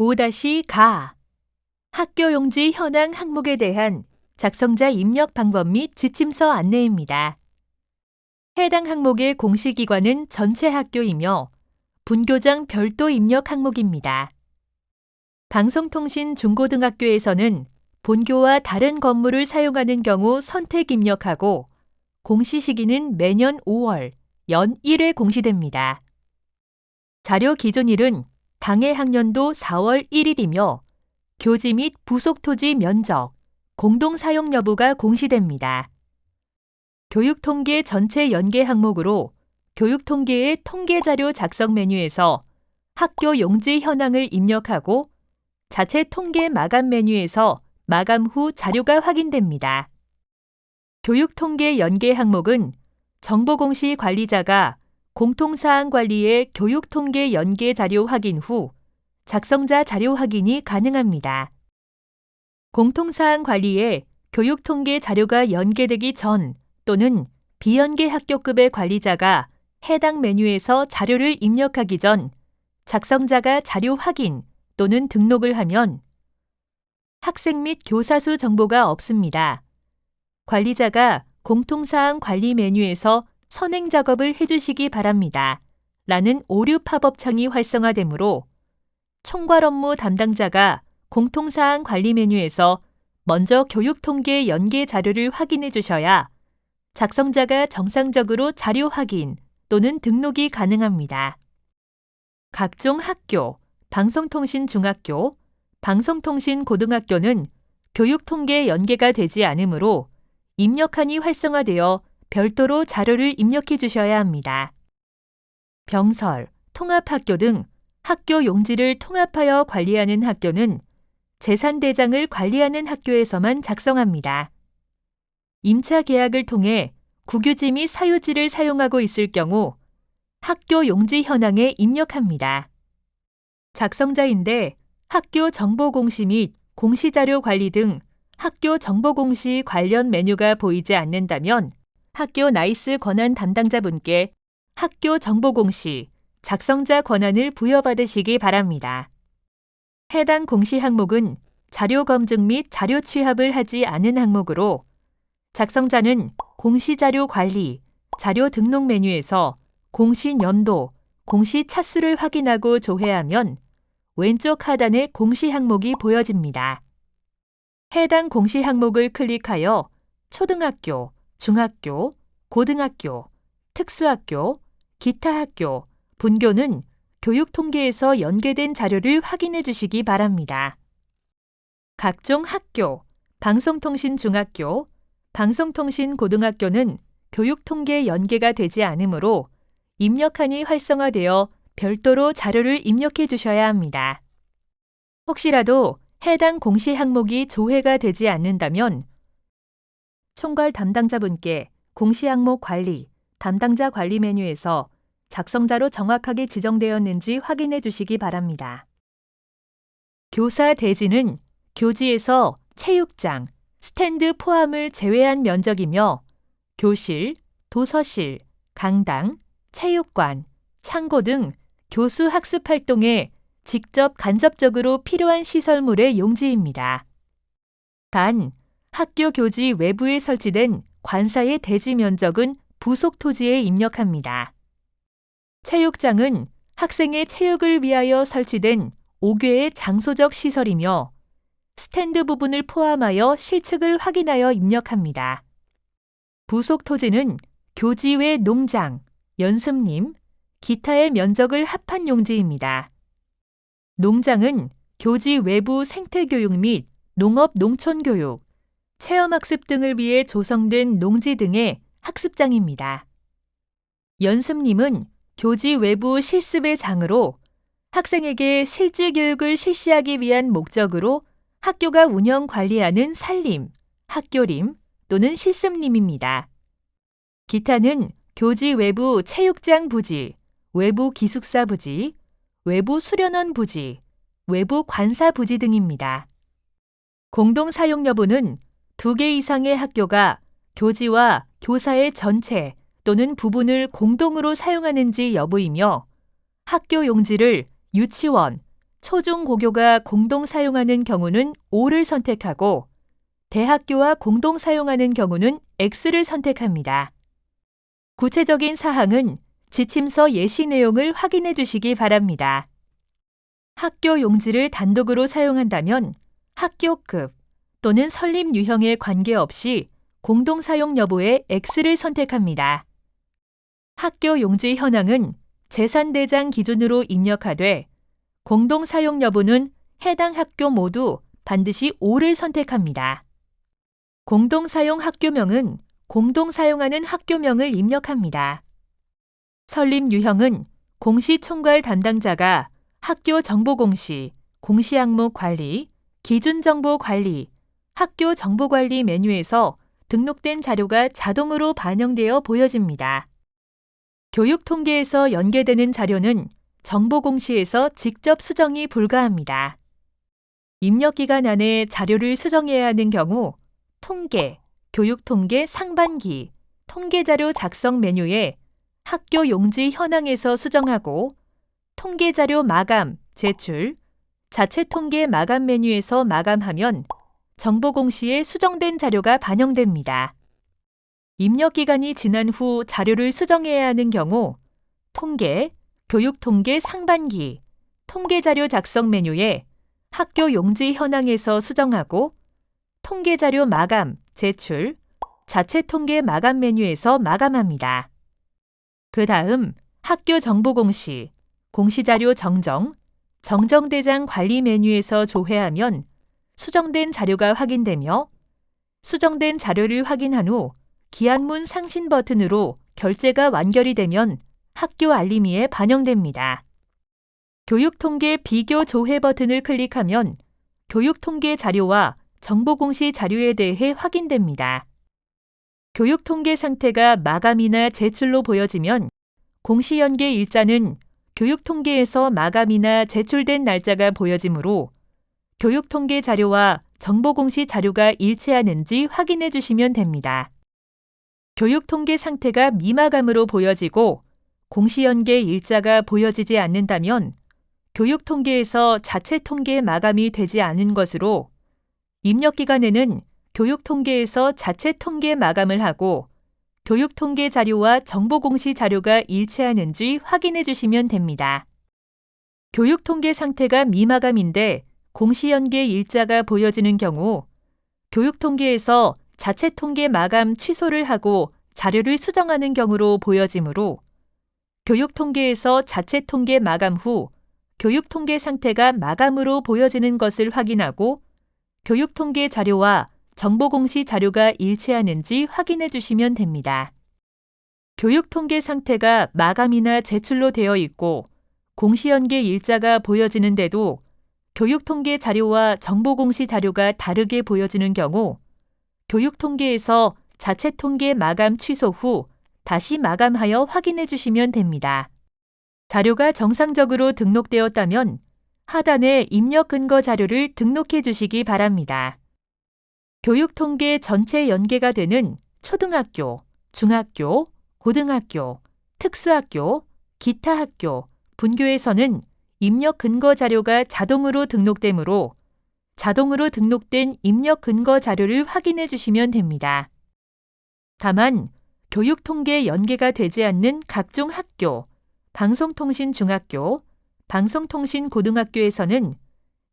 5-가 학교 용지 현황 항목에 대한 작성자 입력 방법 및 지침서 안내입니다. 해당 항목의 공시기관은 전체 학교이며 분교장 별도 입력 항목입니다. 방송통신 중고등학교에서는 본교와 다른 건물을 사용하는 경우 선택 입력하고 공시 시기는 매년 5월, 연 1회 공시됩니다. 자료 기준일은 당해 학년도 4월 1일이며 교지 및 부속 토지 면적, 공동 사용 여부가 공시됩니다. 교육통계 전체 연계 항목으로 교육통계의 통계자료 작성 메뉴에서 학교 용지 현황을 입력하고 자체 통계 마감 메뉴에서 마감 후 자료가 확인됩니다. 교육통계 연계 항목은 정보공시 관리자가 공통사항 관리의 교육통계 연계 자료 확인 후 작성자 자료 확인이 가능합니다. 공통사항 관리에 교육통계 자료가 연계되기 전 또는 비연계 학교급의 관리자가 해당 메뉴에서 자료를 입력하기 전 작성자가 자료 확인 또는 등록을 하면 학생 및 교사 수 정보가 없습니다. 관리자가 공통사항 관리 메뉴에서 선행 작업을 해주시기 바랍니다. 라는 오류 팝업 창이 활성화되므로 총괄 업무 담당자가 공통사항 관리 메뉴에서 먼저 교육통계 연계 자료를 확인해 주셔야 작성자가 정상적으로 자료 확인 또는 등록이 가능합니다. 각종 학교, 방송통신 중학교, 방송통신 고등학교는 교육통계 연계가 되지 않으므로 입력한이 활성화되어 별도로 자료를 입력해 주셔야 합니다. 병설, 통합학교 등 학교 용지를 통합하여 관리하는 학교는 재산대장을 관리하는 학교에서만 작성합니다. 임차 계약을 통해 국유지 및 사유지를 사용하고 있을 경우 학교 용지 현황에 입력합니다. 작성자인데 학교 정보공시 및 공시자료 관리 등 학교 정보공시 관련 메뉴가 보이지 않는다면 학교 나이스 권한 담당자분께 학교 정보공시 작성자 권한을 부여받으시기 바랍니다. 해당 공시 항목은 자료 검증 및 자료 취합을 하지 않은 항목으로 작성자는 공시자료 관리, 자료 등록 메뉴에서 공시 연도, 공시 차수를 확인하고 조회하면 왼쪽 하단에 공시 항목이 보여집니다. 해당 공시 항목을 클릭하여 초등학교, 중학교, 고등학교, 특수학교, 기타 학교, 분교는 교육통계에서 연계된 자료를 확인해 주시기 바랍니다. 각종 학교, 방송통신 중학교, 방송통신 고등학교는 교육통계 연계가 되지 않으므로 입력한이 활성화되어 별도로 자료를 입력해 주셔야 합니다. 혹시라도 해당 공시 항목이 조회가 되지 않는다면 총괄 담당자분께 공시 항목 관리, 담당자 관리 메뉴에서 작성자로 정확하게 지정되었는지 확인해 주시기 바랍니다. 교사 대지는 교지에서 체육장, 스탠드 포함을 제외한 면적이며 교실, 도서실, 강당, 체육관, 창고 등 교수 학습 활동에 직접 간접적으로 필요한 시설물의 용지입니다. 단, 학교 교지 외부에 설치된 관사의 대지 면적은 부속 토지에 입력합니다. 체육장은 학생의 체육을 위하여 설치된 5개의 장소적 시설이며 스탠드 부분을 포함하여 실측을 확인하여 입력합니다. 부속 토지는 교지 외 농장, 연습림, 기타의 면적을 합한 용지입니다. 농장은 교지 외부 생태교육 및 농업 농촌교육, 체험학습 등을 위해 조성된 농지 등의 학습장입니다. 연습림은 교지 외부 실습의 장으로 학생에게 실지 교육을 실시하기 위한 목적으로 학교가 운영 관리하는 산림, 학교림 또는 실습림입니다. 기타는 교지 외부 체육장 부지, 외부 기숙사 부지, 외부 수련원 부지, 외부 관사 부지 등입니다. 공동 사용 여부는 2개 이상의 학교가 교지와 교사의 전체 또는 부분을 공동으로 사용하는지 여부이며 학교 용지를 유치원, 초중고교가 공동 사용하는 경우는 O를 선택하고 대학교와 공동 사용하는 경우는 X를 선택합니다. 구체적인 사항은 지침서 예시 내용을 확인해 주시기 바랍니다. 학교 용지를 단독으로 사용한다면 학교급 또는 설립 유형에 관계없이 공동 사용 여부에 X를 선택합니다. 학교 용지 현황은 재산대장 기준으로 입력하되 공동 사용 여부는 해당 학교 모두 반드시 O를 선택합니다. 공동 사용 학교명은 공동 사용하는 학교명을 입력합니다. 설립 유형은 공시총괄 담당자가 학교 정보공시, 공시항목 관리, 기준정보 관리, 학교 정보관리 메뉴에서 등록된 자료가 자동으로 반영되어 보여집니다. 교육통계에서 연계되는 자료는 정보공시에서 직접 수정이 불가합니다. 입력기간 안에 자료를 수정해야 하는 경우 통계, 교육통계 상반기, 통계자료 작성 메뉴에 학교 용지 현황에서 수정하고 통계자료 마감, 제출, 자체 통계 마감 메뉴에서 마감하면 정보공시에 수정된 자료가 반영됩니다. 입력기간이 지난 후 자료를 수정해야 하는 경우 통계, 교육통계 상반기, 통계자료 작성 메뉴에 학교 용지 현황에서 수정하고 통계자료 마감, 제출, 자체 통계 마감 메뉴에서 마감합니다. 그 다음 학교 정보공시, 공시자료 정정, 정정대장 관리 메뉴에서 조회하면 수정된 자료가 확인되며 수정된 자료를 확인한 후 기한문 상신 버튼으로 결제가 완결이 되면 학교 알림이에 반영됩니다. 교육통계 비교 조회 버튼을 클릭하면 교육통계 자료와 정보공시 자료에 대해 확인됩니다. 교육통계 상태가 마감이나 제출로 보여지면 공시연계 일자는 교육통계에서 마감이나 제출된 날짜가 보여지므로 교육통계 자료와 정보공시 자료가 일치하는지 확인해 주시면 됩니다. 교육통계 상태가 미마감으로 보여지고 공시연계 일자가 보여지지 않는다면 교육통계에서 자체 통계 마감이 되지 않은 것으로 입력기간에는 교육통계에서 자체 통계 마감을 하고 교육통계 자료와 정보공시 자료가 일치하는지 확인해 주시면 됩니다. 교육통계 상태가 미마감인데 공시연계 일자가 보여지는 경우 교육통계에서 자체 통계 마감 취소를 하고 자료를 수정하는 경우로 보여지므로 교육통계에서 자체 통계 마감 후 교육통계 상태가 마감으로 보여지는 것을 확인하고 교육통계 자료와 정보공시 자료가 일치하는지 확인해 주시면 됩니다. 교육통계 상태가 마감이나 제출로 되어 있고 공시연계 일자가 보여지는데도 교육통계 자료와 정보공시 자료가 다르게 보여지는 경우 교육통계에서 자체 통계 마감 취소 후 다시 마감하여 확인해 주시면 됩니다. 자료가 정상적으로 등록되었다면 하단에 입력 근거 자료를 등록해 주시기 바랍니다. 교육통계 전체 연계가 되는 초등학교, 중학교, 고등학교, 특수학교, 기타 학교, 분교에서는 입력 근거 자료가 자동으로 등록되므로 자동으로 등록된 입력 근거 자료를 확인해 주시면 됩니다. 다만 교육통계 연계가 되지 않는 각종 학교, 방송통신 중학교, 방송통신 고등학교에서는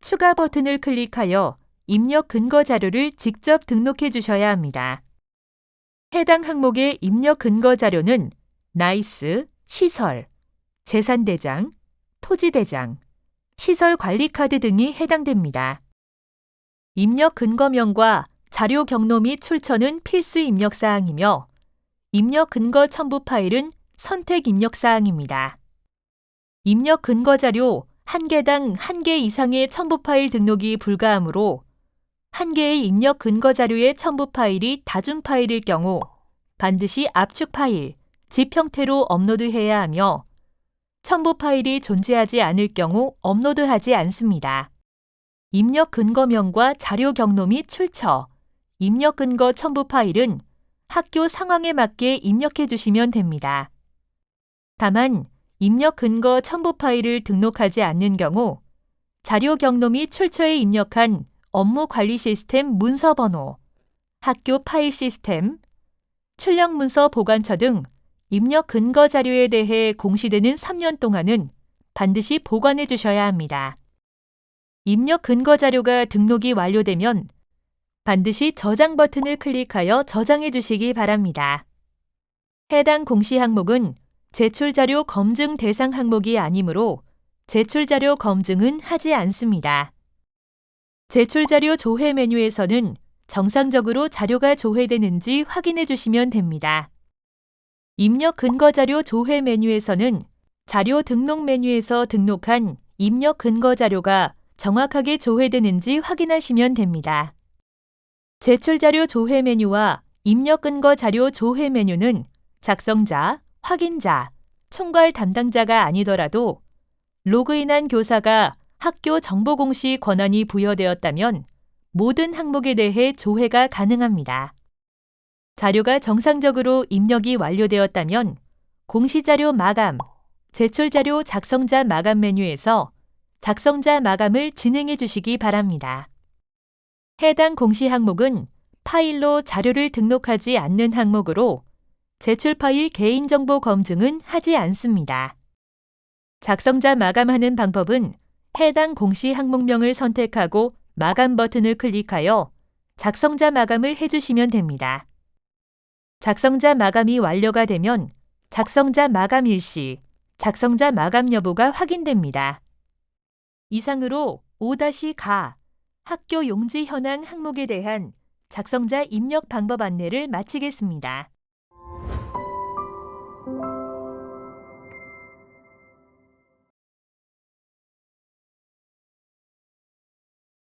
추가 버튼을 클릭하여 입력 근거 자료를 직접 등록해 주셔야 합니다. 해당 항목의 입력 근거 자료는 나이스, 시설, 재산대장, 토지대장, 시설관리카드 등이 해당됩니다. 입력 근거명과 자료 경로 및 출처는 필수 입력사항이며 입력 근거 첨부 파일은 선택 입력사항입니다. 입력 근거 자료 1개당 1개 이상의 첨부 파일 등록이 불가하므로 1개의 입력 근거 자료의 첨부 파일이 다중 파일일 경우 반드시 압축 파일, zip 형태로 업로드해야 하며 첨부 파일이 존재하지 않을 경우 업로드하지 않습니다. 입력 근거명과 자료 경로 및 출처, 입력 근거 첨부 파일은 학교 상황에 맞게 입력해 주시면 됩니다. 다만 입력 근거 첨부 파일을 등록하지 않는 경우 자료 경로 및 출처에 입력한 업무 관리 시스템 문서 번호, 학교 파일 시스템, 출력 문서 보관처 등 입력 근거 자료에 대해 공시되는 3년 동안은 반드시 보관해 주셔야 합니다. 입력 근거 자료가 등록이 완료되면 반드시 저장 버튼을 클릭하여 저장해 주시기 바랍니다. 해당 공시 항목은 제출 자료 검증 대상 항목이 아니므로 제출 자료 검증은 하지 않습니다. 제출 자료 조회 메뉴에서는 정상적으로 자료가 조회되는지 확인해 주시면 됩니다. 입력 근거 자료 조회 메뉴에서는 자료 등록 메뉴에서 등록한 입력 근거 자료가 정확하게 조회되는지 확인하시면 됩니다. 제출 자료 조회 메뉴와 입력 근거 자료 조회 메뉴는 작성자, 확인자, 총괄 담당자가 아니더라도 로그인한 교사가 학교 정보 공시 권한이 부여되었다면 모든 항목에 대해 조회가 가능합니다. 자료가 정상적으로 입력이 완료되었다면 공시자료 마감, 제출자료 작성자 마감 메뉴에서 작성자 마감을 진행해 주시기 바랍니다. 해당 공시 항목은 파일로 자료를 등록하지 않는 항목으로 제출 파일 개인정보 검증은 하지 않습니다. 작성자 마감하는 방법은 해당 공시 항목명을 선택하고 마감 버튼을 클릭하여 작성자 마감을 해주시면 됩니다. 작성자 마감이 완료가 되면 작성자 마감 일시, 작성자 마감 여부가 확인됩니다. 이상으로 5-가 학교 용지 현황 항목에 대한 작성자 입력 방법 안내를 마치겠습니다.